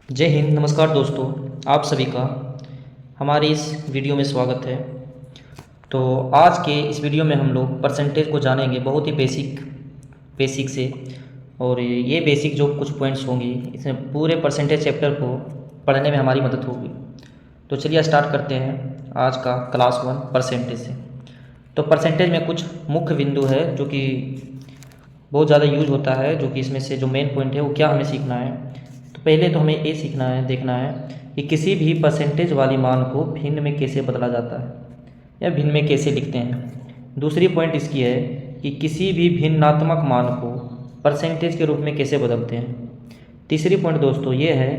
जय हिंद। नमस्कार दोस्तों, आप सभी का हमारे इस वीडियो में स्वागत है। तो आज के इस वीडियो में हम लोग परसेंटेज को जानेंगे बहुत ही बेसिक से। और ये बेसिक जो कुछ पॉइंट्स होंगी इसमें पूरे परसेंटेज चैप्टर को पढ़ने में हमारी मदद होगी। तो चलिए स्टार्ट करते हैं आज का क्लास 1 परसेंटेज से। तो परसेंटेज में कुछ मुख्य बिंदु है जो कि बहुत ज़्यादा यूज होता है, जो कि इसमें से जो मेन पॉइंट है वो क्या हमें सीखना है। तो पहले तो हमें ये सीखना है, देखना है कि किसी भी परसेंटेज वाली मान को भिन्न में कैसे बदला जाता है या भिन्न में कैसे लिखते हैं। दूसरी पॉइंट इसकी है कि किसी भी भिन्नात्मक मान को परसेंटेज के रूप में कैसे बदलते हैं। तीसरी पॉइंट दोस्तों ये है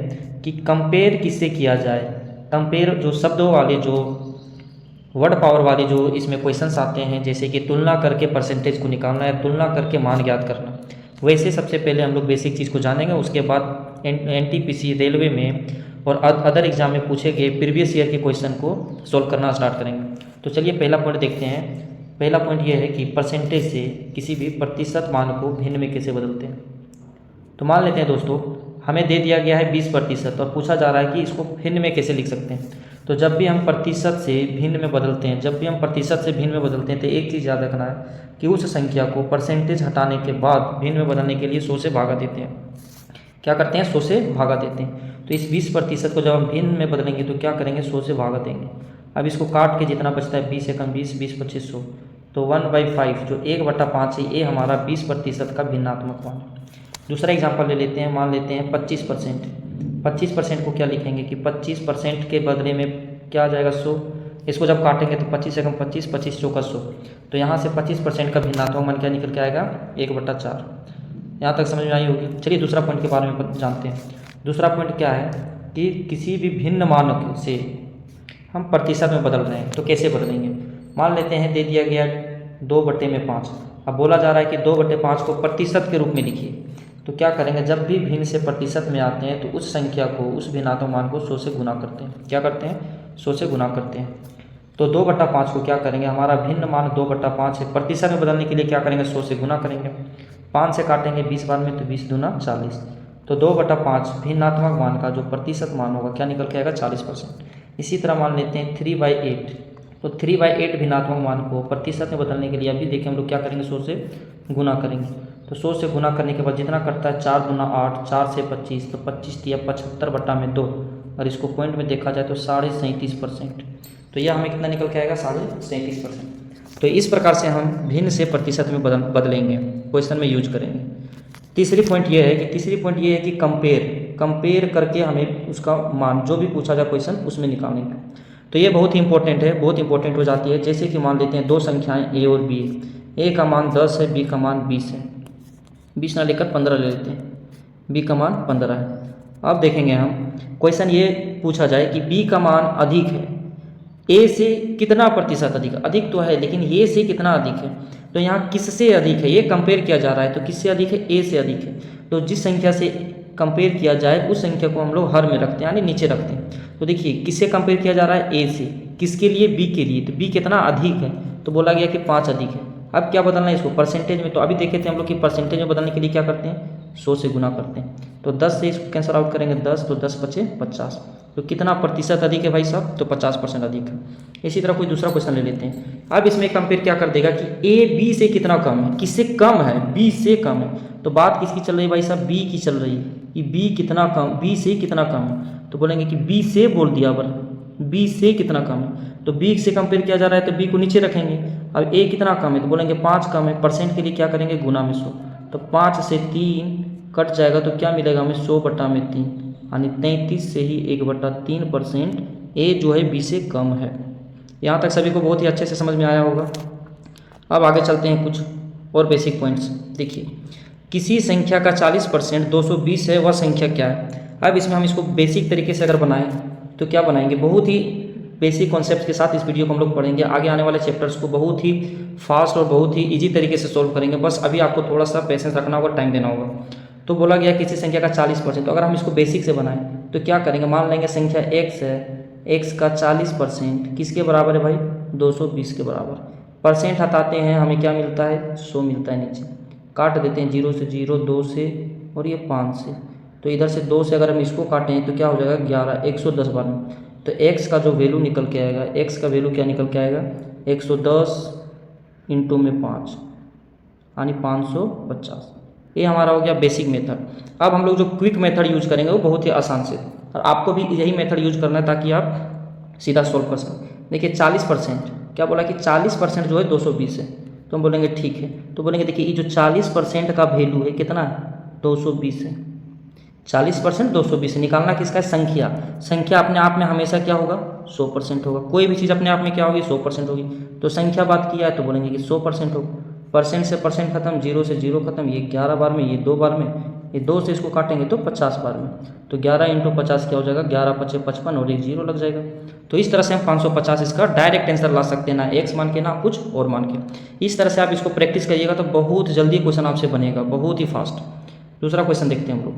कि कंपेयर किससे किया जाए। कंपेयर जो शब्दों वाले, जो वर्ड पावर वाले जो इसमें क्वेश्चंस आते हैं, जैसे कि तुलना करके परसेंटेज को निकालना है, तुलना करके मान ज्ञात करना, वैसे सबसे पहले हम लोग बेसिक चीज़ को जानेंगे। उसके बाद एनटीपीसी रेलवे में और अदर एग्जाम में पूछे गए प्रीवियस ईयर के क्वेश्चन को सोल्व करना स्टार्ट करेंगे। तो चलिए पहला पॉइंट देखते हैं। पहला पॉइंट ये है कि परसेंटेज से किसी भी प्रतिशत मान को भिन्न में कैसे बदलते हैं। तो मान लेते हैं दोस्तों, हमें दे दिया गया है 20% और पूछा जा रहा है कि इसको भिन्न में कैसे लिख सकते हैं। तो जब भी हम प्रतिशत से भिन्न में बदलते हैं, तो एक चीज़ याद रखना है कि उस संख्या को परसेंटेज हटाने के बाद भिन्न में बदलने के लिए 100 से भागा देते हैं। क्या करते हैं? 100 से भागा देते हैं। तो इस 20% को जब हम भिन्न में बदलेंगे तो क्या करेंगे? 100 से भागा देंगे। अब इसको काट के जितना बचता है 20 एकम 20, 20 25 100, तो 1/5 जो 1/5 है, ये हमारा 20% का भिन्नात्मक मान है। दूसरा एग्जाम्पल ले लेते हैं, मान लेते हैं 25%। 25% को क्या लिखेंगे कि 25% के बदले में क्या आ जाएगा? 100। इसको जब काटेंगे तो 25 एकम 25, 25 चौका 100। तो यहाँ से 25% का भिन्नात्मक मान क्या निकल के आएगा? 1/4। यहाँ तक समझ में आई होगी। चलिए दूसरा पॉइंट के बारे में जानते हैं। दूसरा पॉइंट क्या है कि किसी भी भिन्न मान से हम प्रतिशत में बदल रहे हैं, तो कैसे बदलेंगे। मान लेते हैं दे दिया गया 2/5। अब बोला जा रहा है कि 2/5 को प्रतिशत के रूप में लिखिए। तो क्या करेंगे? जब भी भिन्न से प्रतिशत में आते हैं तो उस संख्या को, उस भिन्नात्मक मान को 100 से गुना करते हैं। क्या करते हैं? 100 से गुना करते हैं। तो 2/5 को क्या करेंगे? हमारा भिन्न मान 2/5 है, प्रतिशत में बदलने के लिए क्या करेंगे? 100 से गुना करेंगे। 5 से काटेंगे 20 बार में, तो 20 दूना 40। तो 2/5 भिन्नात्मक मान का जो प्रतिशत मान होगा क्या निकल के आएगा? 40%। इसी तरह मान लेते हैं 3/8। तो 3/8 भिन्नात्मक मान को प्रतिशत में बदलने के लिए अभी देखिए हम लोग क्या करेंगे? 100 से गुना करेंगे। तो 100 से गुना करने के बाद जितना करता है 4 दूना 8, 4 से 25, तो 25 दिया 75/2। और इसको पॉइंट में देखा जाए तो 37.5%। तो यह हमें कितना निकल के आएगा? 37.5%। तो इस प्रकार से हम भिन्न से प्रतिशत में बदलेंगे, क्वेश्चन में यूज करेंगे। तीसरी पॉइंट ये है कि कंपेयर करके हमें उसका मान, जो भी पूछा जाए क्वेश्चन, उसमें निकालेंगे। तो ये बहुत ही इंपॉर्टेंट है, बहुत इंपॉर्टेंट हो जाती है। जैसे कि मान लेते हैं दो संख्याएं ए और बी है। ए का मान 10 है, बी का मान 20 है। 20 ना लेकर 15 ले लेते हैं, बी का मान 15 है। अब देखेंगे हम, क्वेश्चन ये पूछा जाए कि बी का मान अधिक है, ए से कितना प्रतिशत अधिक? अधिक तो है, लेकिन ए से कितना अधिक है? तो यहाँ किससे अधिक है ये कंपेयर किया जा रहा है। तो किससे अधिक है? ए से अधिक है। तो जिस संख्या से कंपेयर किया जाए उस संख्या को हम लोग हर में रखते हैं, यानी नीचे रखते हैं। तो देखिए किससे कंपेयर किया जा रहा है? ए से। किसके लिए? बी के लिए। तो बी कितना अधिक है? तो बोला गया कि 5 अधिक है। अब क्या बदलना है इसको? परसेंटेज में। तो अभी देखे थे हम लोग कि परसेंटेज में बदलने के लिए क्या करते हैं? 100 से गुना करते हैं। तो 10 से इसको कैंसल आउट करेंगे 10, तो 10 बचे 50। तो कितना प्रतिशत अधिक है भाई साहब? तो 50% अधिक है। इसी तरह कोई दूसरा क्वेश्चन ले लेते हैं। अब इसमें कंपेयर क्या कर देगा कि ए बी से कितना कम है? किससे कम है? बी से कम है। तो बात किसकी चल रही है भाई साहब? बी की चल रही है कि बी कितना कम, बी से कितना कम है। तो बोलेंगे कि बी से बोल दिया, बर बी से कितना कम है। तो बी से कंपेयर किया जा रहा है तो बी को नीचे रखेंगे। अब ए कितना कम है? तो बोलेंगे 5 कम है। परसेंट के लिए क्या करेंगे? गुना में 100। तो 5 से 3 कट जाएगा तो क्या मिलेगा हमें? 100/3, यानी 33 से ही 1/3% ए जो है बी से कम है। यहाँ तक सभी को बहुत ही अच्छे से समझ में आया होगा। अब आगे चलते हैं कुछ और बेसिक पॉइंट्स। देखिए किसी संख्या का 40% 220 है, वह संख्या क्या है? अब इसमें हम इसको बेसिक तरीके से अगर बनाएं तो क्या बनाएंगे? बहुत ही बेसिक कॉन्सेप्ट के साथ इस वीडियो को हम लोग पढ़ेंगे। आगे आने वाले चैप्टर्स को बहुत ही फास्ट और बहुत ही ईजी तरीके से सोल्व करेंगे। बस अभी आपको थोड़ा सा पेशेंस रखना होगा, टाइम देना होगा। तो बोला गया किसी संख्या का 40%। तो अगर हम इसको बेसिक से बनाएं तो क्या करेंगे? मान लेंगे संख्या x है, x का 40% किसके बराबर है भाई? 220 के बराबर। परसेंट हटाते हैं, हमें क्या मिलता है? 100 मिलता है। नीचे काट देते हैं 0 से 0, 2 से और ये 5 से। तो इधर से 2 से अगर हम इसको काटें तो क्या हो जाएगा 11, 110 बार में। तो x का जो वैल्यू निकल के आएगा, x का वैल्यू क्या निकल के आएगा 110 इंटू में 5 यानी 550। ये हमारा हो गया बेसिक मेथड। अब हम लोग जो क्विक मेथड यूज करेंगे वो बहुत ही आसान से, और आपको भी यही मेथड यूज करना है ताकि आप सीधा सोल्व कर सकें। देखिए 40%, क्या बोला कि 40% जो है 220 है, तो हम बोलेंगे ठीक है। तो बोलेंगे देखिए ये जो 40% का वैल्यू है कितना है 220 है। 40% 220 निकालना किसका है संख्या। संख्या अपने आप में हमेशा क्या होगा 100% होगा। कोई भी चीज़ अपने आप में क्या होगी 100% होगी। तो संख्या बात किया है तो बोलेंगे कि 100% होगा। परसेंट से परसेंट खत्म, 0 से 0 खत्म, ये 11 बार में, ये 2 बार में, ये 2 से इसको काटेंगे तो 50 बार में। तो 11 इंटू 50 क्या हो जाएगा 11 × 5 = 55 और एक 0 लग जाएगा। तो इस तरह से हम 550 इसका डायरेक्ट आंसर ला सकते हैं, ना x मान के ना कुछ और मान के। इस तरह से आप इसको प्रैक्टिस करिएगा तो बहुत जल्दी क्वेश्चन आपसे बनेगा, बहुत ही फास्ट। दूसरा क्वेश्चन देखते हैं हम लोग।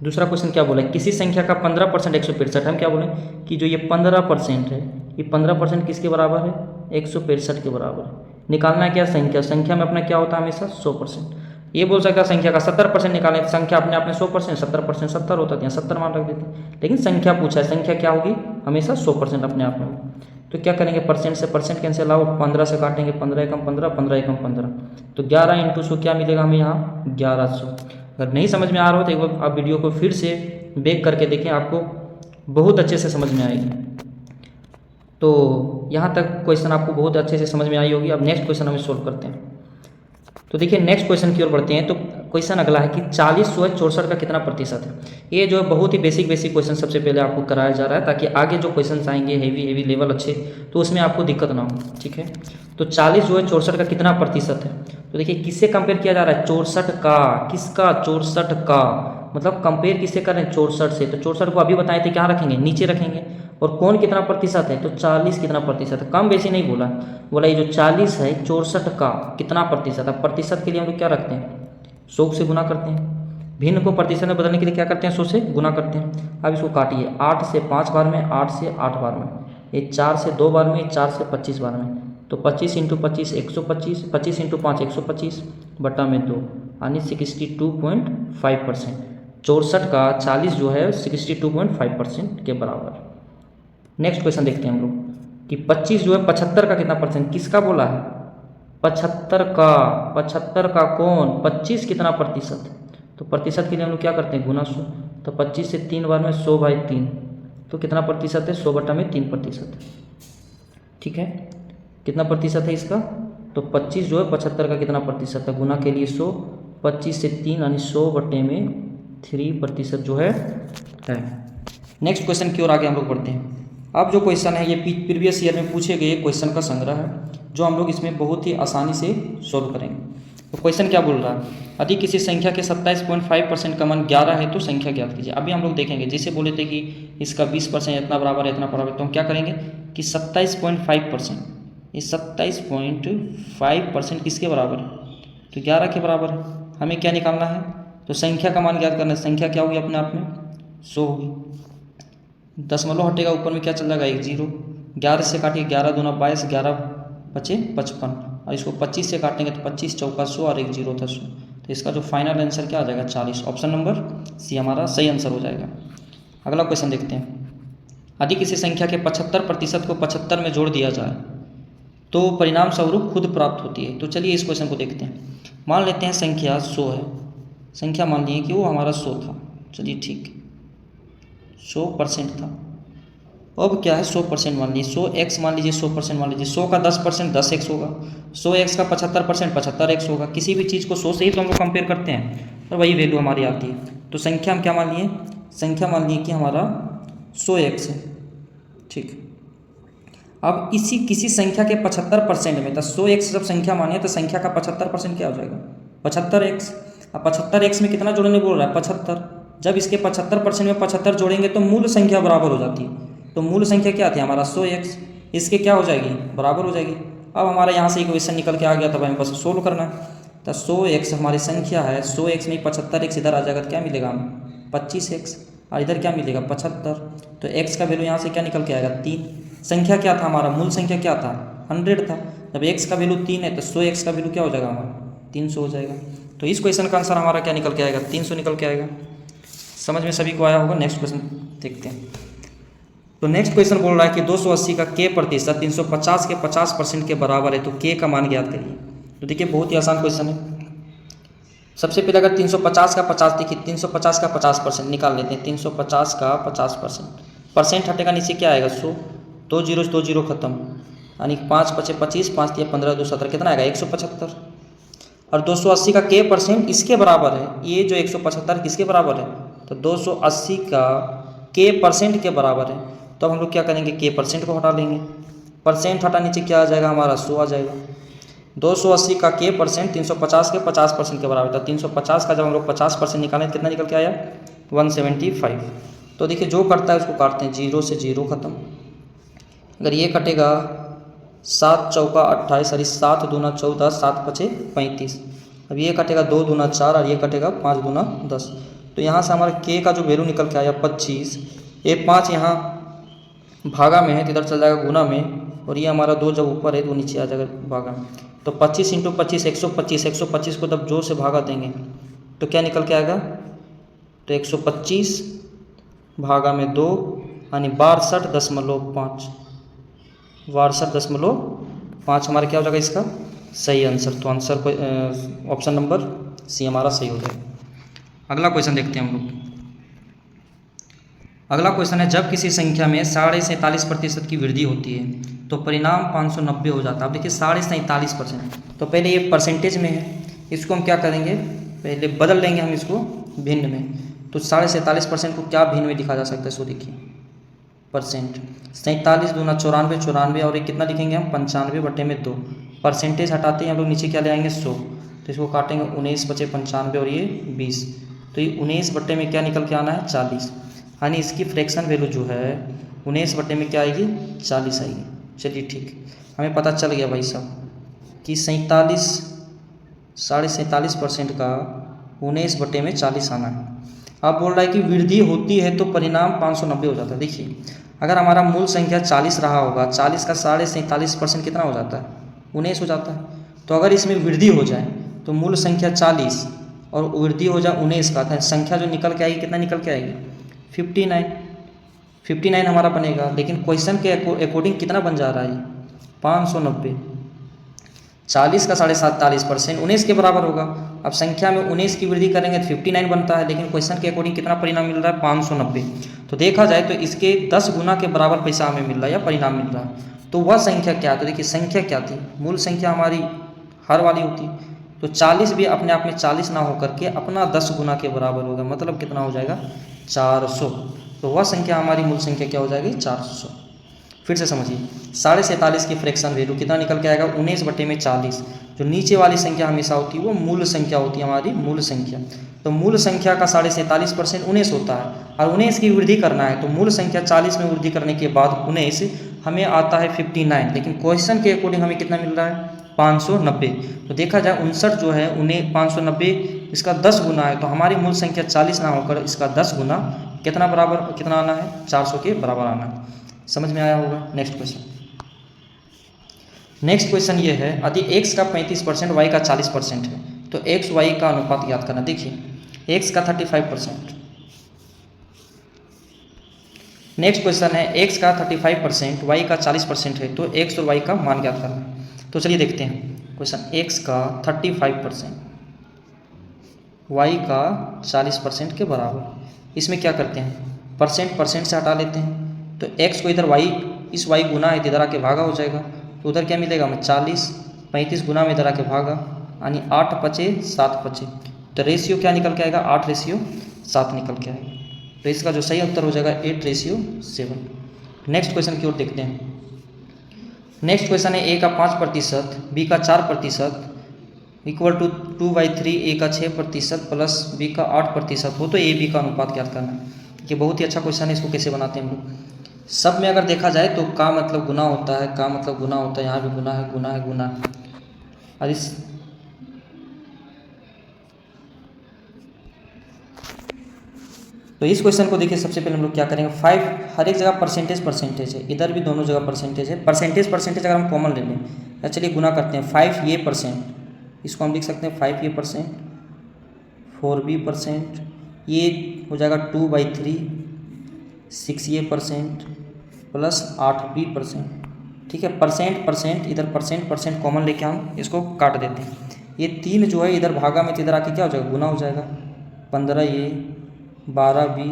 दूसरा क्वेश्चन क्या बोला है, किसी संख्या का 15% 165। हम क्या बोले कि जो ये 15% है, ये 15% किसके बराबर है 165 के बराबर है। निकालना है क्या संख्या। संख्या में अपना क्या होता है हमेशा 100%। ये बोल सकता है संख्या का 70% निकालें, संख्या अपने आप में 100%, 70% 70 होता है, 70 मान रख देते। लेकिन संख्या पूछा है, संख्या क्या होगी हमेशा 100% अपने आप में। तो क्या करेंगे परसेंट से परसेंट कैंसिल आउट, 15 से काटेंगे 15 एकम 15, 15 एकम 15। तो 11 इंटू 100 क्या मिलेगा हमें यहाँ 1100। अगर नहीं समझ में आ रहा हो तो एक बार आप वीडियो को फिर से बैक करके देखें, आपको बहुत अच्छे से समझ में आएगी। तो यहाँ तक क्वेश्चन आपको बहुत अच्छे से समझ में आई होगी। अब नेक्स्ट क्वेश्चन हम सोल्व करते हैं। तो देखिए नेक्स्ट क्वेश्चन की ओर बढ़ते हैं। तो क्वेश्चन अगला है कि 40 × 64 का कितना प्रतिशत है। ये जो है बहुत ही बेसिक क्वेश्चन सबसे पहले आपको कराया जा रहा है, ताकि आगे जो क्वेश्चन आएंगे हेवी लेवल अच्छे, तो उसमें आपको दिक्कत ना हो। ठीक है, तो 40 जो है 64 का कितना प्रतिशत है। तो देखिए किससे कंपेयर किया जा रहा है 64 का, किसका 64 का, मतलब कंपेयर किससे कर रहे हैं 64 से। तो 64 को अभी बताए थे क्या रखेंगे नीचे रखेंगे, और कौन कितना प्रतिशत है तो 40 कितना प्रतिशत है। कम बेसी नहीं बोला, बोला ये जो 40 है 64 का कितना प्रतिशत है। प्रतिशत के लिए हम लोग क्या रखते हैं 100 से गुना करते हैं। भिन्न को प्रतिशत में बदलने के लिए क्या करते हैं 100 से गुना करते हैं। अब इसको काटिए 8 से 5 बार में, 8 से 8 बार में, ये 4 से 2 बार में, 4 से 25 बार में। तो 25 इंटू 25 125, 25 इंटू 5 125 बटा में 2 यानी 62.5%। 64 का 40 जो है 62.5% के बराबर। नेक्स्ट क्वेश्चन देखते हैं हम लोग कि 25 जो है 75 का कितना परसेंट, किसका बोला है 75 का। 75 का कौन 25 कितना प्रतिशत। तो प्रतिशत के लिए हम लोग क्या करते हैं गुना 100। तो 25 से 3 बार में 100/3, तो कितना प्रतिशत है 100 बटा में 3%। ठीक है, कितना प्रतिशत है इसका। तो 25 जो है 75 का कितना प्रतिशत है, गुना के लिए 100, 25 से 3 यानी 100 बटे में 3% जो है। नेक्स्ट क्वेश्चन की ओर आगे हम लोग बढ़ते हैं। अब जो क्वेश्चन है ये प्रीवियस ईयर में पूछे गए क्वेश्चन का संग्रह है, जो हम लोग इसमें बहुत ही आसानी से सोल्व करेंगे। तो क्वेश्चन क्या बोल रहा है, यदि किसी संख्या के 27.5% का मान 11 है तो संख्या ज्ञात कीजिए। अभी हम लोग देखेंगे, जैसे बोले थे कि इसका 20% इतना बराबर है इतना बराबर, तो हम क्या करेंगे कि 27.5%, ये 27.5% किसके बराबर है तो 11 के बराबर है। हमें क्या निकालना है तो संख्या का मान ज्ञात करना है। संख्या क्या होगी अपने आप में 100 होगी, दशमलव हटेगा ऊपर में क्या चल जाएगा 1 0। 11 से काटिए 11 दूना 22, 11 बचे 55, और इसको 25 से काटेंगे तो 25 चौका 100 और 1 0 था 100। तो इसका जो फाइनल आंसर क्या आ जाएगा 40। ऑप्शन नंबर सी हमारा सही आंसर हो जाएगा। अगला क्वेश्चन देखते हैं। यदि किसी संख्या के 75% को 75 में जोड़ दिया जाए तो परिणाम स्वरूप खुद प्राप्त होती है। तो चलिए इस क्वेश्चन को देखते हैं। मान लेते हैं संख्या 100 है, संख्या मान लीजिए कि वो हमारा 100 था, चलिए ठीक 100% था। अब क्या है 100% मान लीजिए, 100x मान लीजिए 100% मान लीजिए, 100 का 10% 10x होगा, 100x का 75% 75x होगा। किसी भी चीज़ को 100 से ही तो हम लोग कंपेयर करते हैं और वही वैल्यू हमारी आती है। तो संख्या हम क्या मान लिए, संख्या मान लिए कि हमारा 100x है। ठीक, अब इसी किसी संख्या के 75% में, तो 100x जब संख्या मानिए तो संख्या का 75% क्या हो जाएगा 75x। अब 75x में कितना जोड़ने बोल रहा है 75। जब इसके 75% में 75 जोड़ेंगे तो मूल संख्या बराबर हो जाती है। तो मूल संख्या क्या आती है हमारा 100x, इसके क्या हो जाएगी बराबर हो जाएगी। अब हमारा यहाँ से इक्वेशन निकल के आ गया, तब हमें बस सोल्व करना है। तो 100x हमारी संख्या है, 100x में 75x इधर आ जाएगा तो क्या मिलेगा हमें 25x, और इधर क्या मिलेगा 75। तो x का वैल्यू यहाँ से क्या निकल के आएगा 3। संख्या क्या था हमारा मूल संख्या क्या था 100 था। जब x का वैल्यू 3 है तो 100x का वैल्यू क्या हो जाएगा हमारा 300 हो जाएगा। तो इस क्वेश्चन का आंसर हमारा क्या निकल के आएगा 300 निकल के आएगा। समझ में सभी को आया होगा। नेक्स्ट क्वेश्चन देखते हैं। तो नेक्स्ट क्वेश्चन बोल रहा है कि 280 का k प्रतिशत 350 के 50% के बराबर है, तो k का मान ज्ञात करिए। तो देखिए बहुत ही आसान क्वेश्चन है। सबसे पहले अगर 350 का 50, देखिए 350 का 50% निकाल लेते हैं। 350 का 50%, परसेंट हटेगा नीचे क्या आएगा 100, 2 जीरो 2 जीरो खत्म, यानी 5 पचे 25, 5 दिया 15, 2 17, कितना आएगा 175। और 280 का k परसेंट इसके बराबर है, ये जो 175 किसके बराबर है, तो 280 का k परसेंट के बराबर है। तो अब हम लोग क्या करेंगे, k परसेंट को हटा लेंगे, परसेंट हटा नीचे क्या आ जाएगा हमारा 100 आ जाएगा। 280 का k परसेंट 350 के 50% के बराबर था। 350 का जब हम लोग 50% निकालें कितना निकल के आया 175। तो देखिए जो कटता है उसको काटते हैं, 0 से 0 खत्म। अगर ये कटेगा 7 चौका 28, अरे 7 दूना 14, 7 पचे 35। अब ये कटेगा 2 दूना 4 और ये कटेगा 5 दूना 10। तो यहाँ से हमारा k का जो वैल्यू निकल के आया 25। ये 5 यहाँ भागा में है तो इधर चल जाएगा गुना में, और ये हमारा 2 जब ऊपर है तो नीचे आ जाएगा भागा में। तो 25 इंटू 25 125, 125 को जब 2 से भागा देंगे तो क्या निकल के आएगा, तो 125 भागा में 2 यानी 62.5, 62.5 हमारा क्या हो जाएगा इसका सही आंसर। तो आंसर को ऑप्शन नंबर सी हमारा सही हो जाएगा। अगला क्वेश्चन देखते हैं हम लोग। अगला क्वेश्चन है, जब किसी संख्या में 47.5% की वृद्धि होती है तो परिणाम 590 हो जाता है। अब देखिए 47.5%, तो पहले ये परसेंटेज में है, इसको हम क्या करेंगे पहले बदल लेंगे हम इसको भिन्न में। तो 47.5% को क्या भिन्न में लिखा जा सकता है, सो देखिए परसेंट 47 दूना 94, 94 और ये कितना लिखेंगे हम 95/2। परसेंटेज हटाते हैं हम लोग नीचे क्या ले आएंगे 100, तो इसको काटेंगे 19 बचे 95 और ये 20। तो ये 19 बट्टे में क्या निकल के आना है 40, यानी इसकी फ्रैक्शन वैल्यू जो है 19 बट्टे में क्या आएगी 40 आएगी। चलिए ठीक, हमें पता चल गया भाई साहब कि 47.5% का 19 बट्टे में 40 आना है। अब बोल रहा है कि वृद्धि होती है तो परिणाम 590 हो जाता है। देखिए अगर हमारा मूल संख्या 40 रहा होगा, 40 का 47.5% कितना हो जाता है 19 हो जाता है। तो अगर इसमें वृद्धि हो जाए तो मूल संख्या 40 और वृद्धि हो जाए 19 का, तो संख्या जो निकल के आएगी कितना निकल के आएगी 59 हमारा बनेगा। लेकिन क्वेश्चन के अकॉर्डिंग कितना बन जा रहा है 590। 40 का 47.5% 19 के बराबर होगा। अब संख्या में 19 की वृद्धि करेंगे तो 59 बनता है, लेकिन क्वेश्चन के अकॉर्डिंग कितना परिणाम मिल रहा है 590। तो देखा जाए तो इसके 10 गुना के बराबर पैसा हमें मिल रहा है या परिणाम मिल रहा है। तो वह संख्या क्या, तो देखिए संख्या क्या थी, मूल संख्या हमारी हर वाली होती, तो 40 भी अपने आप में 40 ना होकर के अपना 10 गुना के बराबर होगा, मतलब कितना हो जाएगा 400। तो वह संख्या हमारी मूल संख्या क्या हो जाएगी 400। फिर से समझिए 47.5 की फ्रैक्शन वैल्यू कितना निकल के आएगा 19 बटे में 40। जो नीचे वाली संख्या हमेशा होती है वो मूल संख्या होती है, हमारी मूल संख्या। तो मूल संख्या का 47.5% 19 होता है, और 19 की वृद्धि करना है तो मूल संख्या 40 में वृद्धि करने के बाद 19 हमें आता है 59, लेकिन क्वेश्चन के अकॉर्डिंग हमें कितना मिल रहा है 590। तो देखा जाए 59 जो है उन्हें 590 इसका 10 गुना है, तो हमारी मूल संख्या 40 ना होकर इसका 10 गुना कितना बराबर कितना आना है 400 के बराबर आना है। समझ में आया होगा। नेक्स्ट क्वेश्चन ये है, यदि x का 35% y का 40% है तो x y का अनुपात याद करना। देखिए x का 35%, नेक्स्ट क्वेश्चन है x का 35% y का 40% है तो x और y का मान याद करना। तो चलिए देखते हैं क्वेश्चन, x का 35% y का 40% के बराबर। इसमें क्या करते हैं परसेंट से हटा लेते हैं, तो x को इधर y इस y गुना है इधर आके भागा हो जाएगा, तो उधर क्या मिलेगा हमें 40, 35 गुना में इधर आके भागा, यानी 8 पचे 7 पचे, तो रेशियो क्या निकल के आएगा 8:7 निकल के आएगा। तो इसका जो सही उत्तर हो जाएगा 8:7। नेक्स्ट क्वेश्चन की ओर देखते हैं। नेक्स्ट क्वेश्चन है, a का 5%, b का 4% इक्वल टू 2/3, a का 6% प्लस b का 8% हो तो a b का अनुपात ज्ञात करना है। ये बहुत ही अच्छा क्वेश्चन है, इसको कैसे बनाते हैं हम लोग। सब में अगर देखा जाए तो का मतलब गुना होता है, का मतलब गुना होता है, यहाँ भी गुना है गुना है गुना है। और इस क्वेश्चन को देखिए, सबसे पहले हम लोग क्या करेंगे 5 हर एक जगह परसेंटेज है, इधर भी दोनों जगह परसेंटेज है। परसेंटेज अगर हम कॉमन ले लें या चलिए गुना करते हैं 5 ये %, इसको हम लिख सकते हैं 5 ये %, 4b %, ये हो जाएगा 2/3 6A% प्लस 8B%। ठीक है, परसेंट इधर परसेंट कॉमन लेके हम इसको काट देते हैं। ये 3 जो है इधर भागा में तो इधर आके क्या हो जाएगा, गुना हो जाएगा। 15A 12B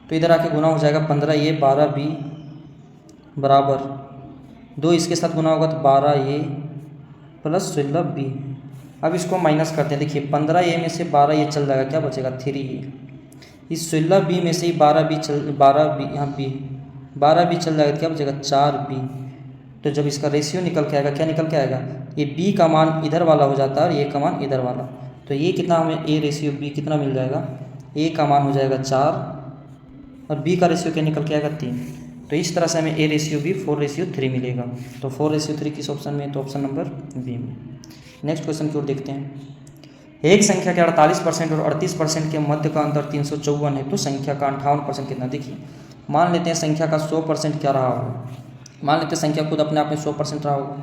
तो इधर आके गुना हो जाएगा। 15A 12B बराबर 2 इसके साथ गुना होगा तो 12A प्लस 16B। अब इसको माइनस करते हैं। देखिए 15A में से 12A चल जाएगा, क्या बचेगा 3A। इस 16B में से ही 12B यहाँ B 12B चल जाएगा, क्या बचेगा 4B। तो जब इसका रेशियो निकल के आएगा, क्या निकल के आएगा, ये B का मान इधर वाला हो जाता है और ये का मान इधर वाला। तो ये कितना हमें A रेशियो B कितना मिल जाएगा, A का मान हो जाएगा 4 और B का रेशियो क्या निकल के आएगा 3। तो इस तरह से हमें A रेशियो B 4:3 मिलेगा। तो 4:3 किस ऑप्शन में, तो ऑप्शन नंबर B में। नेक्स्ट क्वेश्चन की ओर देखते हैं। एक संख्या के 48% और 38% के मध्य का अंतर 354 है, तो संख्या का 58% कितना। देखिए मान लेते हैं संख्या का 100% क्या रहा होगा, मान लेते हैं संख्या खुद अपने आप में 100% रहा होगा।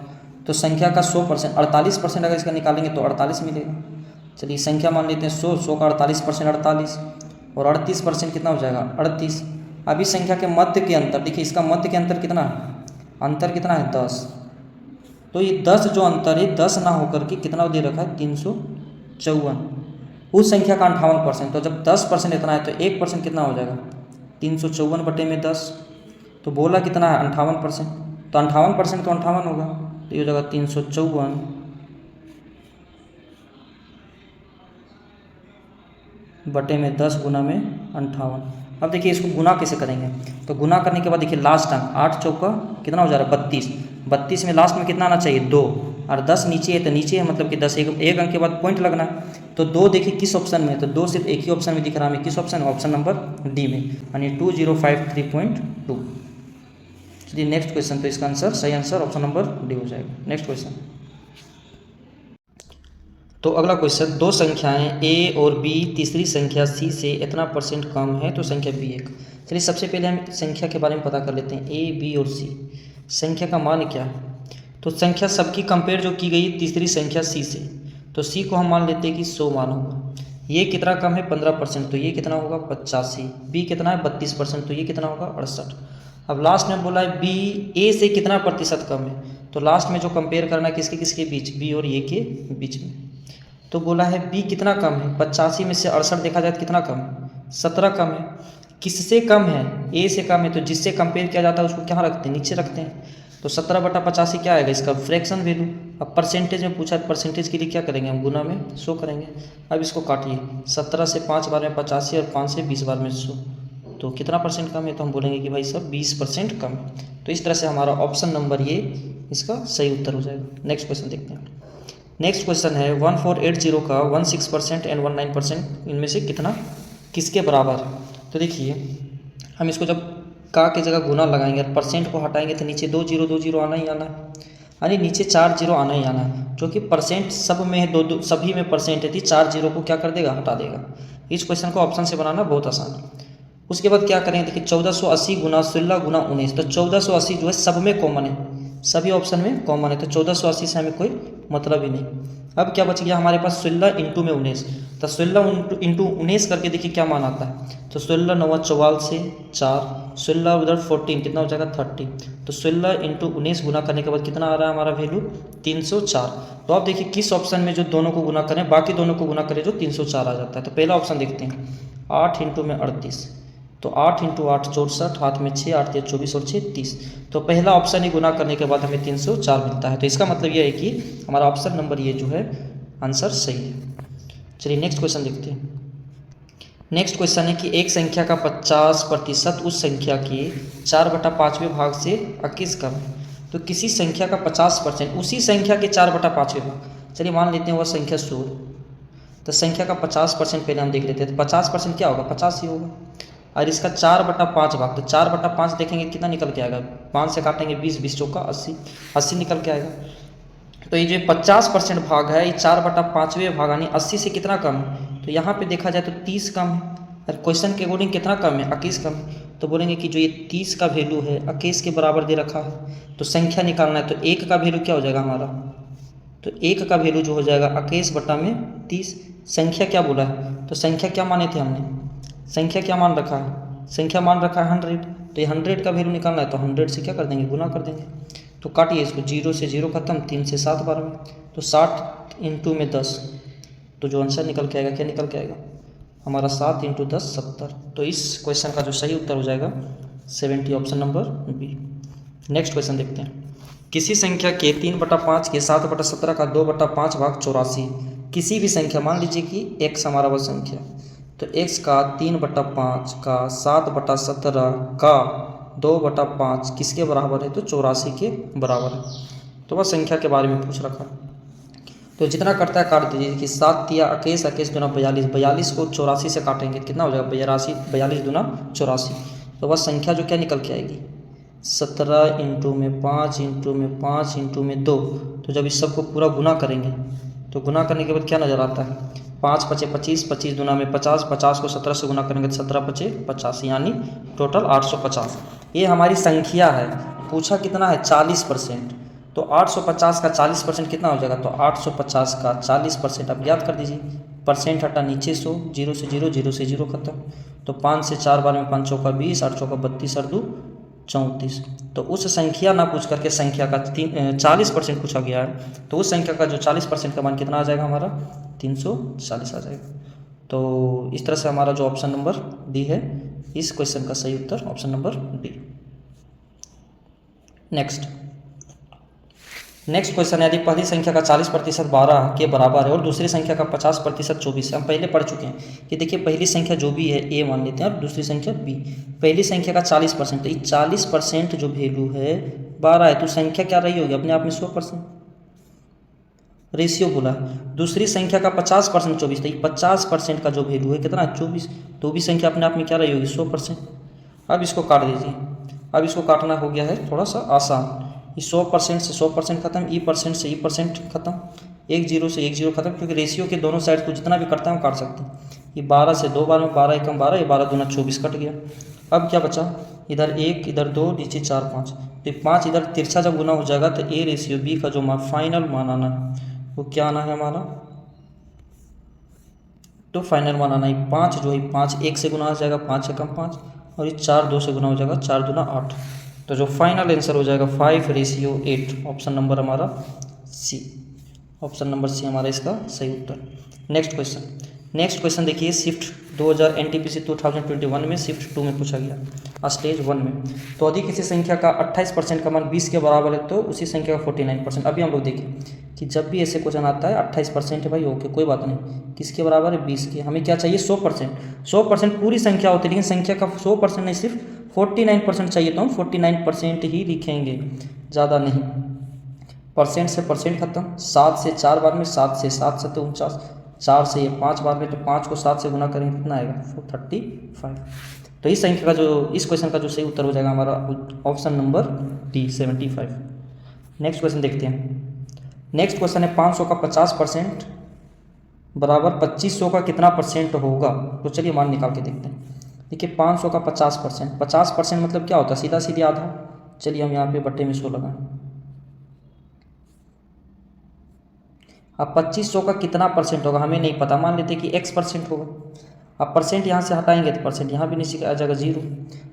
तो संख्या का 100% 48% अगर इसका निकालेंगे तो 48 मिलेगा। चलिए संख्या मान लेते हैं 100 का 48% 48 और 38% कितना हो जाएगा 38। अब इस संख्या के मध्य के अंतर, देखिए इसका मध्य के अंतर कितना है, अंतर कितना है 10। तो ये 10 जो अंतर है 10 ना होकर के कितना दे रखा है 354। उस संख्या का 58%, तो जब 10% इतना है तो 1% कितना हो जाएगा 354/10। तो बोला कितना है 58%, तो 58% तो 58 होगा। तो ये हो जाएगा 354/10 गुना में 58। अब देखिए इसको गुना कैसे करेंगे, तो गुना करने के बाद देखिए लास्ट अंक 8 चौका कितना हो जा रहा है 32। 32 में लास्ट में कितना आना चाहिए 2 और 10 नीचे है तो नीचे है, मतलब कि 10 एक अंक के बाद पॉइंट लगना है। तो 2 देखिए किस ऑप्शन में है, तो 2 सिर्फ एक ही ऑप्शन में दिख रहा है हमें, किस ऑप्शन, ऑप्शन नंबर डी में, यानी 2053.2। चलिए नेक्स्ट क्वेश्चन, तो इसका आंसर सही आंसर ऑप्शन नंबर डी हो जाएगा। नेक्स्ट क्वेश्चन, तो अगला क्वेश्चन, दो संख्याएं a और b तीसरी संख्या c से इतना % कम है तो संख्या b एक। चलिए सबसे पहले हम संख्या के बारे में पता कर लेते हैं। a b और c संख्या का मान क्या है, तो संख्या सबकी कंपेयर जो की गई तीसरी संख्या c से, तो c को हम मान लेते हैं कि 100 मान होगा। ये कितना कम है 15%, तो ये कितना होगा 85। b कितना है 32%, तो ये कितना होगा 68। अब लास्ट में बोला है b a से कितना प्रतिशत कम है, तो लास्ट में जो कंपेयर करना है किसके किसके बीच, b और a के बीच में। तो बोला है b कितना कम है, 85 में से 68 देखा जाए तो कितना कम है 17 कम है। किससे कम है, a से कम है, तो जिससे कंपेयर किया जाता है उसको क्या रखते हैं, नीचे रखते हैं। तो 17/85 क्या आएगा इसका फ्रैक्शन वैल्यू। अब परसेंटेज में पूछा है, परसेंटेज के लिए क्या करेंगे हम गुना में 100 करेंगे। अब इसको काटिए, 17 से 5 बार में 85 और 5 से 20 बार में 100, तो कितना % कम है, तो हम बोलेंगे कि भाई सब 20% कम है। तो इस तरह से हमारा ऑप्शन नंबर ये इसका सही उत्तर हो जाएगा। नेक्स्ट क्वेश्चन देखते हैं। नेक्स्ट क्वेश्चन है 1480 का 16% एंड 19% इनमें से कितना किसके बराबर है। तो देखिए हम इसको जब का के जगह गुना लगाएंगे, परसेंट को हटाएंगे तो नीचे 2 0 आना ही आना है, यानी नीचे 4 0 आना ही आना है। जो कि परसेंट सब में है, दो सभी में परसेंट है, 4 0 को क्या कर देगा हटा देगा। इस क्वेश्चन को ऑप्शन से बनाना बहुत आसान है। उसके बाद क्या करेंगे, देखिए 1480 गुना 16 गुना 19, तो 1480 जो है सब में कॉमन है, सभी ऑप्शन में कॉमन है, तो 1480 से हमें कोई मतलब ही नहीं। अब क्या बच गया हमारे पास 16 इंटू में 19, तो 16 इंटू 19 करके देखिए क्या मान आता है, तो 16 9 44 से 4, 16 उधर 14 कितना हो जाएगा 30, तो 16 इंटू 19 गुना करने के बाद कितना आ रहा है हमारा वैल्यू 304। तो आप देखिए किस ऑप्शन में जो दोनों को गुना करें, बाकी दोनों को गुना करें जो 304 आ जाता है। तो पहला ऑप्शन देखते हैं, 8 इंटू में 38, तो 8 इंटू 8 64, हाथ में 6, 8 या 24 और 6 30। तो पहला ऑप्शन ही गुना करने के बाद हमें 304 मिलता है। तो इसका मतलब यह है कि हमारा ऑप्शन नंबर ये जो है आंसर सही है। चलिए नेक्स्ट क्वेश्चन देखते हैं। नेक्स्ट क्वेश्चन है कि एक संख्या का 50% उस संख्या के 4/5वें भाग से 21 कम है। तो किसी संख्या का 50% उसी संख्या के 4/5वें भाग, चलिए मान लेते हैं वह संख्या 100, तो संख्या का 50% पहले हम देख लेते हैं। तो 50% क्या होगा 50 ही होगा, और इसका 4/5 भाग, तो 4/5 देखेंगे कितना निकल के आएगा, 5 से काटेंगे 20, 20 चौका 80, 80 निकल के आएगा। तो ये जो 50% भाग है ये 4/5वें भाग यानी 80 से कितना कम है, तो यहाँ पे देखा जाए तो 30 कम है, और क्वेश्चन के अकॉर्डिंग कितना कम है, 21 कम है, तो बोलेंगे कि जो ये 30 का वैल्यू है 21 के बराबर दे रखा है, तो संख्या निकालना है, तो 1 का वैल्यू क्या हो जाएगा हमारा, तो 1 का वैल्यू जो हो जाएगा 21 बटा में 30। संख्या क्या बोला है, तो संख्या क्या माने थे हमने, संख्या क्या मान रखा है, संख्या मान रखा है 100, तो ये 100 का वैल्यू निकालना है, तो 100 से क्या कर देंगे, गुना कर देंगे। तो काटिए इसको, 0 से 0 खत्म, 3 से 7 बार में, तो 60 इंटू में 10, तो जो आंसर निकल के आएगा क्या निकल के आएगा हमारा 7 इंटू 10 70। तो इस क्वेश्चन का जो सही उत्तर हो जाएगा 70, option number B. Next question देखते हैं। किसी संख्या के 3/5 के 7/17 का 2/5 भाग 84, किसी भी संख्या, मान लीजिए कि x हमारा वह संख्या, तो x का 3/5 का 7/17 का 2/5 किसके बराबर है, तो 84 के बराबर है। तो वह संख्या के बारे में पूछ रखा है, तो जितना कटता है काट दीजिए कि 7 या 21, 21 दूना 42, 42 को 84 से काटेंगे कितना हो जाएगा 82, 42 दूना 84। तो वह संख्या जो क्या निकल के आएगी 17 इंटू में 5 इंटू में 5 इंटू में 2। तो जब इस सबको पूरा गुना करेंगे तो गुना करने के बाद क्या नज़र आता है, 5 पचे 25, 25 दूना में 50, 50 को 17 से गुना करेंगे तो 17 पचे 50, यानी टोटल 850। ये हमारी संख्या है, पूछा कितना है 40%, तो 850 का 40% कितना हो जाएगा, तो 850 का 40% आप याद कर दीजिए, परसेंट हटा नीचे 100, 0 से 0, 0 से 0 खत्म, तो 5 से 4 बार में 5 चौका 20, 8 चौका 32, 8 2 34। तो उस संख्या ना पूछ करके संख्या का 40% पूछा गया है, तो उस संख्या का जो 40% का मान कितना आ जाएगा हमारा 340 आ जाएगा। तो इस तरह से हमारा जो ऑप्शन नंबर डी है इस क्वेश्चन का सही उत्तर option number D. Next question है, यदि पहली संख्या का 40% 12 के बराबर है और दूसरी संख्या का 50% 24 है। हम पहले पढ़ चुके हैं कि देखिए पहली संख्या जो भी है ए मान लेते हैं और दूसरी संख्या बी। पहली संख्या का 40%, तो ये 40% जो वैल्यू है 12 है, तो संख्या क्या रही होगी अपने आप में 100%, रेशियो बोला। दूसरी संख्या का 50% 24, तो ये 50% का जो वैल्यू है कितना है 24, तो भी संख्या अपने आप में क्या रही होगी 100%। अब इसको काट दीजिए, अब इसको काटना हो गया है थोड़ा सा आसान, 100% से 100% खत्म, ई% से ई% खत्म, 1 0 से 1 0 खत्म, क्योंकि रेशियो के दोनों साइड को जितना भी कटता है हम काट सकते हैं। ये 12 से 2 बार में 12 एकम 12, ये 12 दूना 24 कट गया। अब क्या बचा, इधर 1 इधर 2 नीचे 4 5, तो 5 इधर तिरछा जब गुना हो जाएगा तो ए रेशियो बी का जो फाइनल मान आना है वो क्या आना है हमारा, तो फाइनल मान आना है 5 जो है 5 1 से गुना हो जाएगा 5 एकम 5, और ये 4 2 से गुना हो जाएगा 4 दूना 8। तो जो फाइनल आंसर हो जाएगा 5:8, ऑप्शन नंबर हमारा सी, ऑप्शन नंबर सी हमारा इसका सही उत्तर। नेक्स्ट क्वेश्चन देखिए, शिफ्ट 2000 NTPC 2021 में शिफ्ट 2 में पूछा गया स्टेज 1 में। तो यदि किसी संख्या का 28% का मान 20 के बराबर है तो उसी संख्या का 49%। अभी हम लोग देखें कि जब भी ऐसे क्वेश्चन आता है 28% है भाई, ओके कोई बात नहीं, किसके बराबर है 20 के, हमें क्या चाहिए 100%। 100% पूरी संख्या होती है, लेकिन संख्या का 100% नहीं सिर्फ 49% चाहिए, तो हम 49% ही लिखेंगे, ज़्यादा नहीं। परसेंट से परसेंट खत्म, 7 से 4 बार में 7 से 7 7 49, 4 से ये 5 बार में, तो 5 को 7 से गुना करेंगे कितना आएगा 35। तो इस संख्या का जो इस क्वेश्चन का जो सही उत्तर हो जाएगा हमारा option number D 75। Next question देखते हैं। नेक्स्ट क्वेश्चन है 500 का 50% बराबर 2500 का कितना परसेंट होगा। तो चलिए मान निकाल के देखते हैं। देखिए 500 का 50%, 50% मतलब क्या होता है, सीधा सीधे आधा। चलिए हम यहाँ पे बट्टे में 100 लगाएं। अब 2500 का कितना परसेंट होगा हमें नहीं पता, मान लेते कि x% होगा। अब परसेंट यहाँ से हटाएंगे तो परसेंट यहाँ भी नीचे आ जाएगा 0।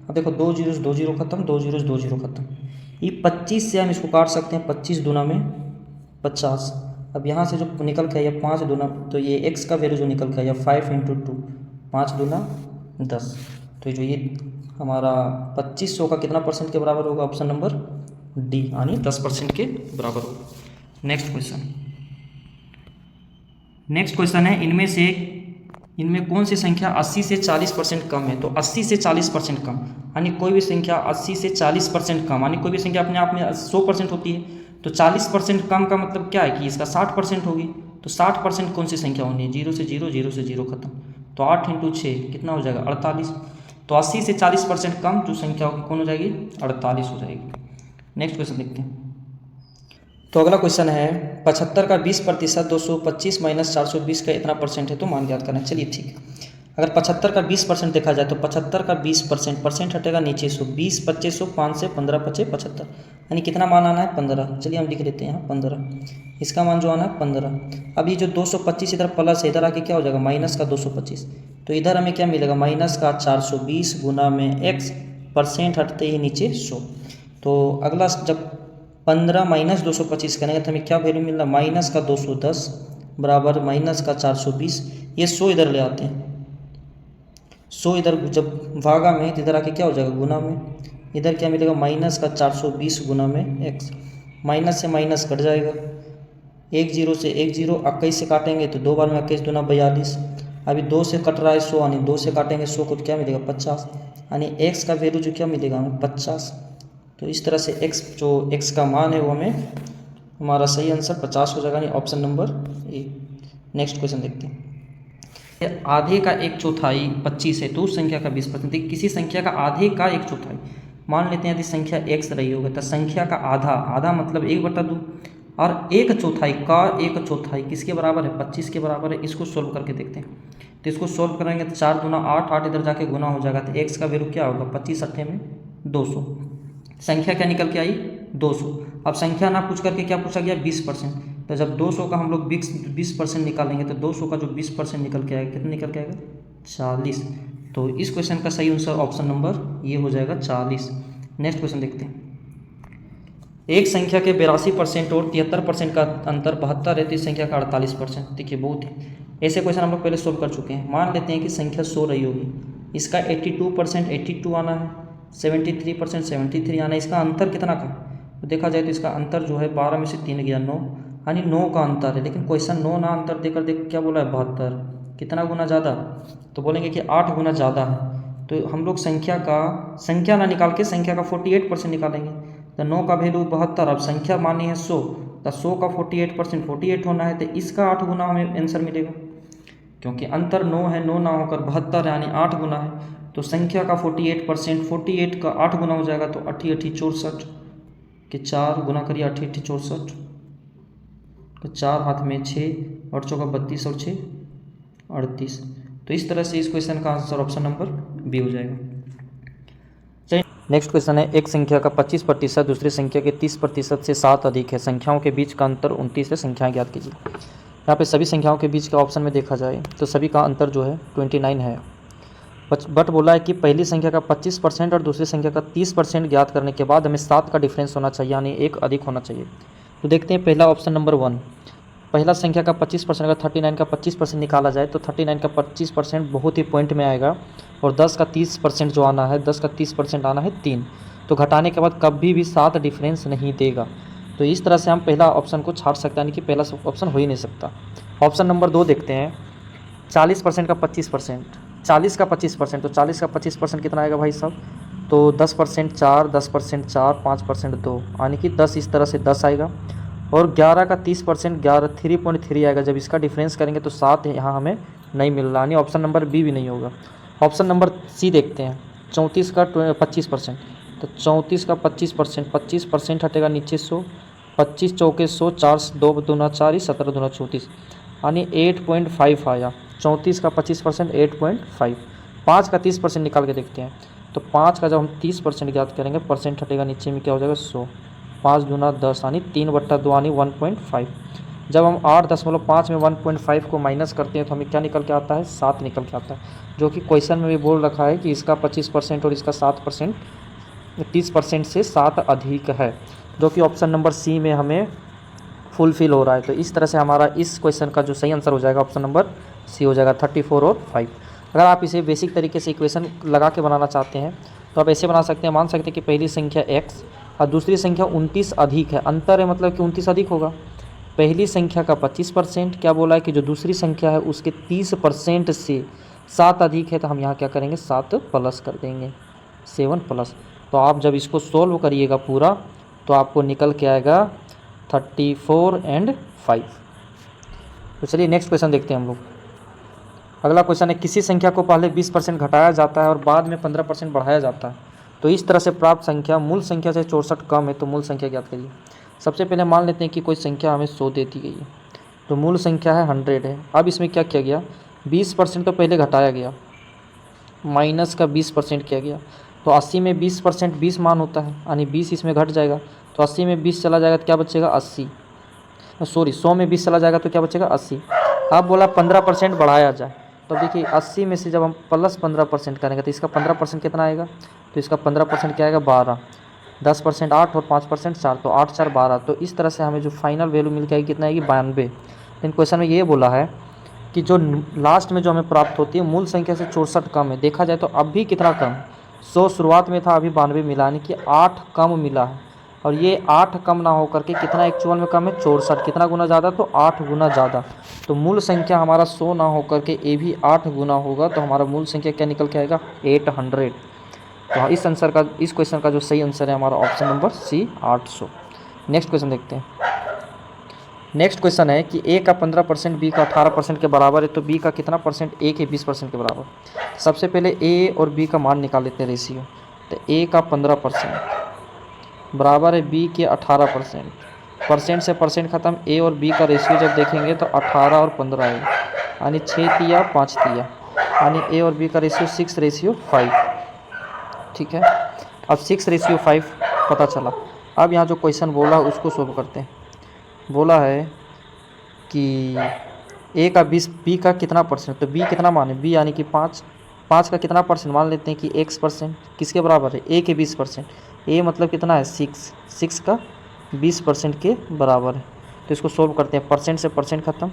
अब देखो 2 0 2 0 खत्म, 2 0 2 0 खत्म। ये 25 से हम इसको काट सकते हैं, 25 दूना में 50। अब यहाँ से जो निकल के आया 5 दूना, तो ये x का वैल्यू जो निकल के आया 5 × 2, 5 दूना 10। तो जो ये हमारा 2500 का कितना परसेंट के बराबर होगा, ऑप्शन नंबर डी यानी 10% के बराबर होगा। नेक्स्ट क्वेश्चन है, इनमें कौन सी संख्या 80 से 40% कम है। तो 80 से 40% कम यानी कोई भी संख्या 80 से 40% कम, यानी कोई भी संख्या अपने आप में 100% होती है, तो 40% कम का मतलब क्या है कि इसका 60% होगी। तो 60% कौन सी संख्या होनी है, 0 से 0 0 से 0 खत्म, तो 8 × 6 कितना हो जाएगा 48। तो 80 से 40% कम जो संख्या होगी कौन हो जाएगी 48 हो जाएगी। नेक्स्ट क्वेश्चन देखते हैं। तो अगला क्वेश्चन है 75 का 20% 225 - 420 का इतना परसेंट है, तो मान ज्ञात करना है। चलिए ठीक है, अगर 75 का 20% देखा जाए तो 75 का 20%, परसेंट हटेगा नीचे 100, 20 25 100, 5 से 15 25 75, यानी कितना मान आना है 15। चलिए हम लिख लेते हैं यहाँ 15, इसका मान जो आना है 15। अब ये जो 225 इधर प्लस है, इधर आके क्या हो जाएगा माइनस का 225, तो इधर हमें क्या मिलेगा माइनस का 420 गुना में एक्स, परसेंट हटते ही नीचे 100। तो अगला जब 15 माइनस 225 करेंगे तो हमें क्या वैल्यू मिल रहा है माइनस का 210 बराबर माइनस का 420, ये 100 इधर ले आते हैं, 100 इधर जब भागा में तो इधर आके क्या हो जाएगा गुना में, इधर क्या मिलेगा माइनस का 420 गुना में एक्स, माइनस से माइनस कट जाएगा, 1 0 से 1 0, 21 से काटेंगे तो 2 बार में 21 दूना 42, अभी 2 से कट रहा है 100, यानी 2 से काटेंगे 100 को तो क्या मिलेगा 50, यानी एक्स का वैल्यू जो क्या मिलेगा हमें 50। तो इस तरह से एक्स जो एक्स का मान है वो हमें हमारा सही आंसर 50 हो जाएगा, यानी option number A. Next question देखते हैं। आधे का 1/4 25 है तो उस संख्या का 20%। किसी संख्या का आधे का 1/4, मान लेते हैं यदि संख्या x रही होगी तो संख्या का आधा, आधा मतलब 1/2, और 1/4 का 1/4 किसके बराबर है 25 के बराबर है। इसको सोल्व करके देखते हैं, तो इसको सोल्व करेंगे तो 4 दूना 8, 8 इधर जाके गुना हो जाएगा, तो x का वैल्यू क्या होगा 25 अट्ठे में 200, संख्या क्या निकल के आई 200। अब संख्या ना पूछ करके क्या पूछा गया 20%, तो जब 200 का हम लोग 20% निकालेंगे तो 200 का जो 20% निकल के आएगा कितना निकल के आएगा 40। तो इस क्वेश्चन का सही आंसर ऑप्शन नंबर ये हो जाएगा 40। नेक्स्ट क्वेश्चन देखते हैं। एक संख्या के 82% और 73% का अंतर 72 है तो इस संख्या का 48%। देखिए बहुत है, ऐसे क्वेश्चन हम लोग पहले सोल्व कर चुके हैं। मान लेते हैं कि संख्या 100 रही होगी, इसका 82% 82 आना है, 73% 73 आना है, इसका अंतर कितना का तो देखा जाए तो इसका अंतर जो है 12 में से 3 गया 9, यानी 9 का अंतर है। लेकिन क्वेश्चन 9 ना अंतर देकर देख क्या बोला है 72, कितना गुना ज़्यादा, तो बोलेंगे कि 8 गुना ज़्यादा है। तो हम लोग संख्या ना निकाल के संख्या का 48% निकालेंगे, तो 9 का वैल्यू 72, अब संख्या मानी है 100, तो 100 का 48% 48 होना है, तो इसका 8 गुना हमें आंसर मिलेगा, क्योंकि अंतर 9 है, 9 ना होकर 72 यानी 8 गुना है। तो संख्या का 48%, 48 का 8 गुना हो जाएगा तो 8 8 64 के 4 गुना करिए 8 8 64, तो 4 हाथ में 6 और चौका 32 और 6 38। तो इस तरह से इस क्वेश्चन का आंसर ऑप्शन नंबर बी हो जाएगा। चलिए नेक्स्ट क्वेश्चन है, एक संख्या का 25% दूसरी संख्या के 30% से 7 अधिक है, संख्याओं के बीच का अंतर 29 है, संख्याएं ज्ञात कीजिए। यहाँ पे सभी संख्याओं के बीच का ऑप्शन में देखा जाए तो सभी का अंतर जो है 29 है, बट बोला है कि पहली संख्या का 25% और दूसरी संख्या का 30% ज्ञात करने के बाद हमें 7 का डिफरेंस होना चाहिए, यानी 1 अधिक होना चाहिए। तो देखते हैं पहला ऑप्शन नंबर 1, पहला संख्या का 25%, अगर 39 का 25% निकाला जाए तो 39 का 25% बहुत ही पॉइंट में आएगा, और 10 का 30% जो आना है 10 का 30% आना है 3, तो घटाने के बाद कभी भी 7 डिफरेंस नहीं देगा। तो इस तरह से हम पहला ऑप्शन को छाट सकते हैं, यानी कि पहला ऑप्शन हो ही नहीं सकता। ऑप्शन नंबर 2 देखते हैं, 40% का 25%, 40 का 25%, तो 40 का 25% कितना आएगा भाई साहब, तो 10% 4, 10% 4, 5% 2, यानी कि 10 इस तरह से 10 आएगा, और 11 का 30% 11 3.3 आएगा। जब इसका डिफरेंस करेंगे तो 7 यहाँ हमें नहीं मिल रहा, यानी ऑप्शन नंबर बी भी नहीं होगा। ऑप्शन नंबर सी देखते हैं, 34 का 25%, तो 34 का 25%, 25% हटेगा नीचे 100, 25 चौके 100, 4 2 दूना 4, 17 दूना 34, यानी 8.5 आया। 34 का 25% 8.5, 5 का 30% निकाल के देखते हैं, तो 5 का जब हम 30% ज्ञात करेंगे, परसेंट हटेगा नीचे में क्या हो जाएगा 100, 5 दूना 10 यानी 3/2 यानी 1.5। जब हम 8.5 में 1.5 को माइनस करते हैं तो हमें क्या निकल के आता है 7 निकल के आता है, जो कि क्वेश्चन में भी बोल रखा है कि इसका 25% और इसका 7% 30% से 7 अधिक है, जो कि ऑप्शन नंबर सी में हमें फुलफिल हो रहा है। तो इस तरह से हमारा इस क्वेश्चन का जो सही आंसर हो जाएगा ऑप्शन नंबर सी हो जाएगा, 34 और 5। अगर आप इसे बेसिक तरीके से इक्वेशन लगा के बनाना चाहते हैं तो आप ऐसे बना सकते हैं, मान सकते हैं कि पहली संख्या x और दूसरी संख्या 29 अधिक है, अंतर है मतलब कि 29 अधिक होगा। पहली संख्या का 25% क्या बोला है कि जो दूसरी संख्या है उसके 30% से 7 अधिक है, तो हम यहाँ क्या करेंगे 7 प्लस कर देंगे 7 प्लस। तो आप जब इसको सोल्व करिएगा पूरा तो आपको निकल के आएगा 34 और 5। तो चलिए नेक्स्ट क्वेश्चन देखते हैं हम लोग। अगला क्वेश्चन है, किसी संख्या को पहले 20% घटाया जाता है और बाद में 15% बढ़ाया जाता है, तो इस तरह से प्राप्त संख्या मूल संख्या से 64 कम है, तो मूल संख्या ज्ञात करिए। सबसे पहले मान लेते हैं कि कोई संख्या हमें 100 दे दी गई है, तो मूल संख्या है 100 है। अब इसमें क्या किया गया 20% तो पहले घटाया गया, माइनस का 20% किया गया, तो 80 में 20% 20 मान होता है, यानी 20 इसमें घट जाएगा, तो 80 में 20 चला जाएगा तो क्या बचेगा 80, सॉरी 100 में 20 चला जाएगा तो क्या बचेगा 80। अब बोला 15% बढ़ाया जाए, तो देखिए 80 में से जब हम प्लस 15% करेंगे तो इसका 15% कितना आएगा, तो इसका 15% क्या आएगा 12, 10% 8 और 5% 4, तो 8 4 12। तो इस तरह से हमें जो फाइनल वैल्यू मिल के आएगी कितना आएगी 92। लेकिन क्वेश्चन में ये बोला है कि जो लास्ट में जो हमें प्राप्त होती है मूल संख्या से 64 कम है। देखा जाए तो अब भी कितना कम है, 100 शुरुआत में था, अभी 92 मिला, यानी कि 8 कम मिला है। और ये 8 कम ना होकर के कितना एक्चुअल में कम है 64, कितना गुना ज़्यादा, तो 8 गुना ज़्यादा। तो मूल संख्या हमारा 100 ना होकर के ये भी 8 गुना होगा, तो हमारा मूल संख्या क्या निकल के आएगा 800। तो इस क्वेश्चन का जो सही आंसर है हमारा option number C 800। Next question देखते हैं। नेक्स्ट क्वेश्चन है कि ए का 15% बी का 18% के बराबर है, तो बी का कितना परसेंट ए के 20% के बराबर। सबसे पहले ए और बी का मान निकाल लेते हैं रेशियो। तो ए का 15% बराबर है बी के 18%, परसेंट से परसेंट ख़त्म, ए और बी का रेशियो जब देखेंगे तो 18 और 15 है, यानी 6 तिया 5 तिया, यानी ए और बी का रेशियो 6:5। ठीक है, अब 6:5 पता चला। अब यहाँ जो क्वेश्चन बोला उसको सोल्व करते हैं। बोला है कि ए का 20 बी का कितना परसेंट, तो बी कितना माने बी यानी कि 5 का कितना परसेंट मान लेते हैं कि x%, किसके बराबर है ए के 20%। ए मतलब कितना है 6 का 20% के बराबर है। तो इसको सोल्व करते हैं, परसेंट से परसेंट ख़त्म,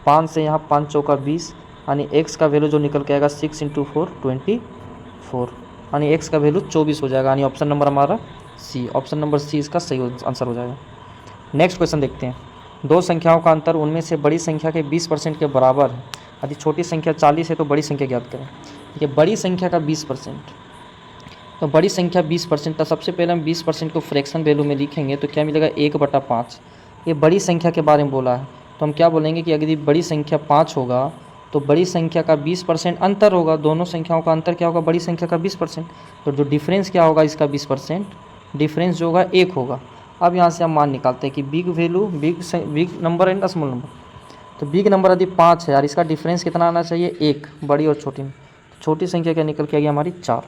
5 से यहाँ 5 चौका 20, यानी x का वैल्यू जो निकल के आएगा 6 × 4 24, यानी x का वैल्यू 24 हो जाएगा, यानी ऑप्शन नंबर हमारा सी, ऑप्शन नंबर सी इसका सही आंसर हो जाएगा। नेक्स्ट क्वेश्चन देखते हैं। दो संख्याओं का अंतर उनमें से बड़ी संख्या के 20% के बराबर है, यदि छोटी संख्या 40 है तो बड़ी संख्या ज्ञात करें। ये बड़ी संख्या का 20%, तो बड़ी संख्या 20%, तो सबसे पहले हम 20% को फ्रैक्शन वैल्यू में लिखेंगे तो क्या मिलेगा 1/5। ये बड़ी संख्या के बारे में बोला है, तो हम क्या बोलेंगे कि अगर बड़ी संख्या 5 होगा तो बड़ी संख्या का 20% अंतर होगा, दोनों संख्याओं का अंतर क्या होगा बड़ी संख्या का 20%, तो जो डिफरेंस क्या होगा इसका 20%, डिफरेंस जो होगा 1 होगा। अब यहाँ से हम मान निकालते हैं कि big value big number and small number, तो बिग नंबर यदि 5 है यार इसका डिफरेंस कितना आना चाहिए 1, बड़ी और छोटी में। छोटी संख्या क्या निकल के आ गई हमारी 4।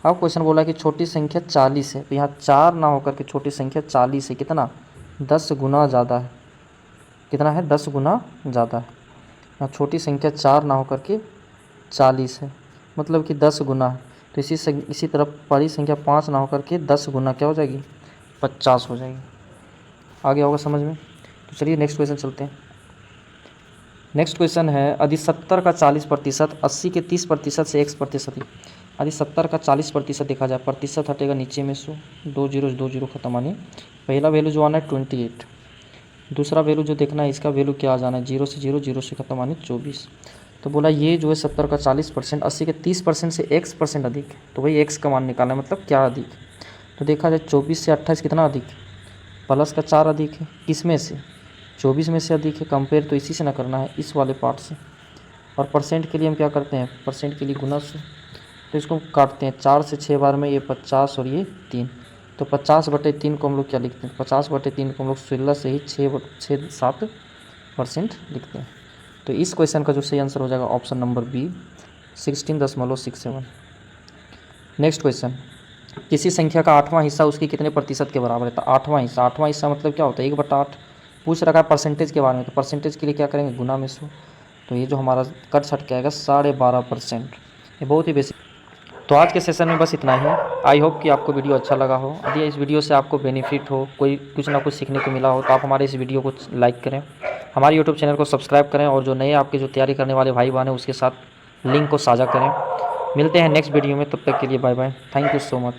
अब क्वेश्चन बोला कि छोटी संख्या 40 है, तो यहाँ 4 ना होकर के छोटी संख्या 40 है, कितना 10 गुना ज़्यादा है, कितना है 10 गुना ज़्यादा है। यहाँ छोटी संख्या 4 ना होकर के 40 है, मतलब कि 10 गुना है। तो इसी तरफ बड़ी संख्या 5 ना होकर के 10 गुना क्या हो जाएगी 50 हो जाएगी। आगे होगा समझ में। तो चलिए नेक्स्ट क्वेश्चन चलते हैं। नेक्स्ट क्वेश्चन है यदि 70 का 40%, 80 के 30% से x%, यदि 70 का 40% देखा जाए, प्रतिशत हटेगा नीचे में 100, 2 0 खत्म आने। पहला वैल्यू जो आना है 28, दूसरा वैल्यू जो देखना है इसका वैल्यू क्या आ जाना है 0 से 0 से खत्म आने 24। तो बोला ये जो है 70 का 40%, 80 के 30% से x% अधिक है, तो वही x का मान निकालना है, मतलब क्या अधिक। तो देखा जाए 24 से 28 कितना अधिक, प्लस का 4 अधिक है, किस में से 24 में से अधिक है। कंपेयर तो इसी से ना करना है, इस वाले पार्ट से। और परसेंट के लिए हम क्या करते हैं, परसेंट के लिए गुना 100, तो इसको काटते हैं 4 से 6 बार में, ये 50 और ये 3, तो 50/3 को हम लोग क्या लिखते हैं 50/3 को हम लोग 16 से ही 6-7% लिखते हैं। तो इस क्वेश्चन का जो सही आंसर हो जाएगा option number B 16.67। Next question, किसी संख्या का 8वां हिस्सा उसकी कितने प्रतिशत के बराबर है। तो 8वां हिस्सा मतलब क्या होता है 1/8। पूछ रखा है परसेंटेज के बारे में, तो परसेंटेज के लिए क्या करेंगे गुना में 100, तो ये जो हमारा कट छट के आएगा 12.5%। ये बहुत ही बेसिक। तो आज के सेशन में बस इतना ही। आई होप कि आपको वीडियो अच्छा लगा हो। यदि इस वीडियो से आपको बेनिफिट हो, कोई कुछ ना कुछ सीखने को मिला हो, तो आप हमारे इस वीडियो को लाइक करें, हमारे यूट्यूब चैनल को सब्सक्राइब करें, और जो नए आपके जो तैयारी करने वाले भाई बहन हैं उसके साथ लिंक को साझा करें। मिलते हैं नेक्स्ट वीडियो में, तब तक के लिए bye bye, thank you so much.